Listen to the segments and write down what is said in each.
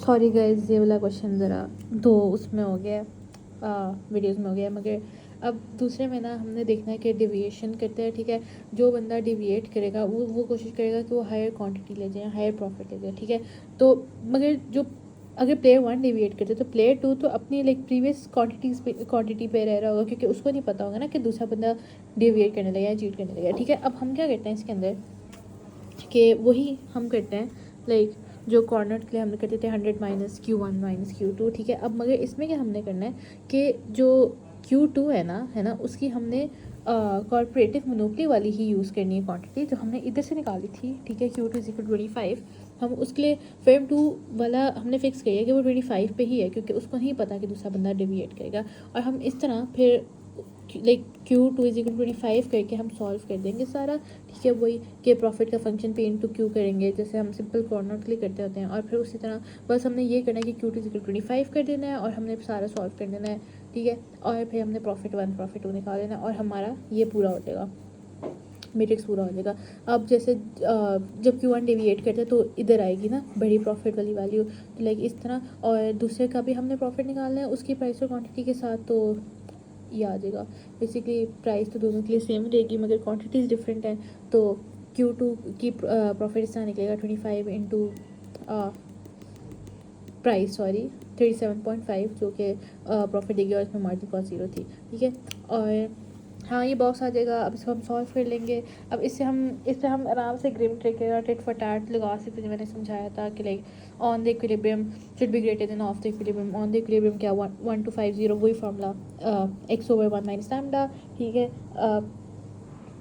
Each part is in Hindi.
सॉरी गाइस, ये वाला क्वेश्चन ज़रा दो उसमें हो गया, वीडियोस में हो गया, मगर अब दूसरे में ना हमने देखना है कि डिविएशन करते हैं, ठीक है। जो बंदा डिविएट करेगा वो कोशिश करेगा कि वो हायर क्वांटिटी ले जाए, हायर प्रॉफिट ले जाए, ठीक है। तो मगर जो अगर प्लेयर 1 डिविएट करते तो प्लेयर 2 तो अपनी लाइक प्रीवियस क्वांटिटी पे रह रहा होगा, क्योंकि उसको नहीं पता होगा ना कि दूसरा बंदा डिविएट करने लगा या चीट करने लगा, ठीक है। अब हम क्या करते हैं इसके अंदर कि वही हम करते हैं लाइक जो कॉर्नर के लिए हमने करते थे 100 माइनस Q1 माइनस Q2, ठीक है। अब मगर इसमें क्या हमने करना है कि जो Q2 है ना उसकी हमने कॉर्पोरेटिव मोनोपली वाली ही यूज़ करनी है क्वांटिटी जो हमने इधर से निकाली थी, ठीक है। Q2 = 25, हम उसके लिए फर्म 2 वाला हमने फिक्स किया है कि वो 25 पे ही है, क्योंकि उसको नहीं पता कि दूसरा बंदा डिविएट करेगा। और हम इस तरह फिर लाइक Q2 = 25 करके हम सॉल्व कर देंगे सारा, ठीक है। वही कि प्रॉफिट का फंक्शन पे इनटू Q करेंगे जैसे हम सिंपल कॉर्नर के लिए करते होते हैं। और फिर उसी तरह बस हमने ये करना है कि Q2 = 25 कर देना है और हमने सारा सॉल्व कर देना है, ठीक है। और फिर हमने प्रॉफिट 1 प्रॉफिट 2 निकाल लेना और हमारा ये पूरा हो जाएगा, मैट्रिक्स पूरा हो जाएगा। अब जैसे जब Q1 डिविएट करते हैं तो इधर आएगी ना बड़ी प्रॉफिट वाली वैल्यू, तो लाइक इस तरह। और दूसरे का भी हमने प्रॉफिट निकालना है उसकी प्राइस और क्वांटिटी के साथ, तो ये आ जाएगा। बेसिकली प्राइस तो दोनों के लिए सेम रहेगी मगर क्वांटिटीज़ डिफरेंट हैं, तो Q2 की प्रॉफिट इस तरह निकलेगा 25 इंटू प्राइस 37.5 जो कि प्रॉफिट देगी और इसमें मार्जिन कॉस्ट 0 थी, ठीक है। और हाँ ये बॉक्स आ जाएगा। अब इसको हम सॉल्व कर लेंगे। अब इससे हम आराम से grim trigger tit for tat लगा सकते हैं। मैंने समझाया था कि like on the equilibrium should be greater than of the equilibrium. On the equilibrium क्या 1 to 50 वही फार्मूला x/1 - लैम्डा, ठीक है।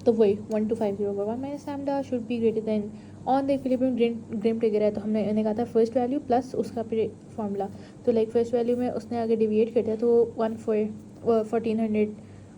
तो वही 1 to 50/1 - lambda should be greater than on the equilibrium grim trigger है, तो हमने कहा था फर्स्ट वैल्यू प्लस उसका फिर फार्मूला। तो लाइक फर्स्ट वैल्यू में उसने अगर डिविएट कर दिया तो 1400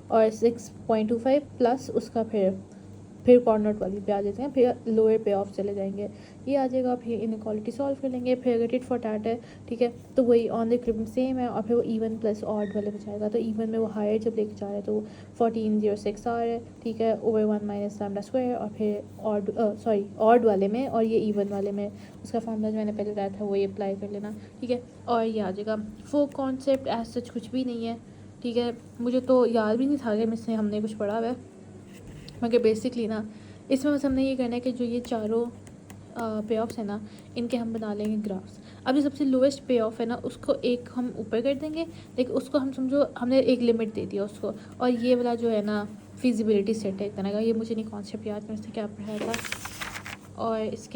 और 6.25 प्लस उसका फिर कॉर्नर वाली पे आ जाते हैं, फिर लोअर पे ऑफ चले जाएंगे, ये आ जाएगा। फिर इनइक्वालिटी सॉल्व कर लेंगे। फिर अगर टिट फॉर टैट है, ठीक है, तो वही ऑन द इक्विलिब्रियम सेम है और फिर वो इवन प्लस ऑड वाले बचाएगा। तो इवन में वो हायर जब लेके जा रहे हैं तो 1406 आ रहा है, ठीक है, ओवर 1 - लैम्डा स्क्वायर। और फिर ऑड वाले में और ये इवन वाले में उसका फॉर्मूला जो मैंने पहले बताया था वो ये अप्लाई कर लेना, ठीक है। और ये आ जाएगा। फोक कॉन्सेप्ट एज सच कुछ भी नहीं है, ठीक है। मुझे तो याद भी नहीं था कि इसमें हमने कुछ पढ़ा हुआ है, मगर बेसिकली ना इसमें बस हमने ये करना है कि जो ये चारों पे ऑफ्स है ना इनके हम बना लेंगे ग्राफ्स। अब जो सबसे लोएस्ट पे ऑफ है ना उसको एक हम ऊपर कर देंगे, लेकिन उसको हम समझो हमने एक लिमिट दे दिया उसको। और ये वाला जो है ना फिजिबिलिटी सेट है एक तरह का, ये मुझे नहीं कॉन्सेप्ट याद मैं उसने क्या पढ़ाया था। और इसके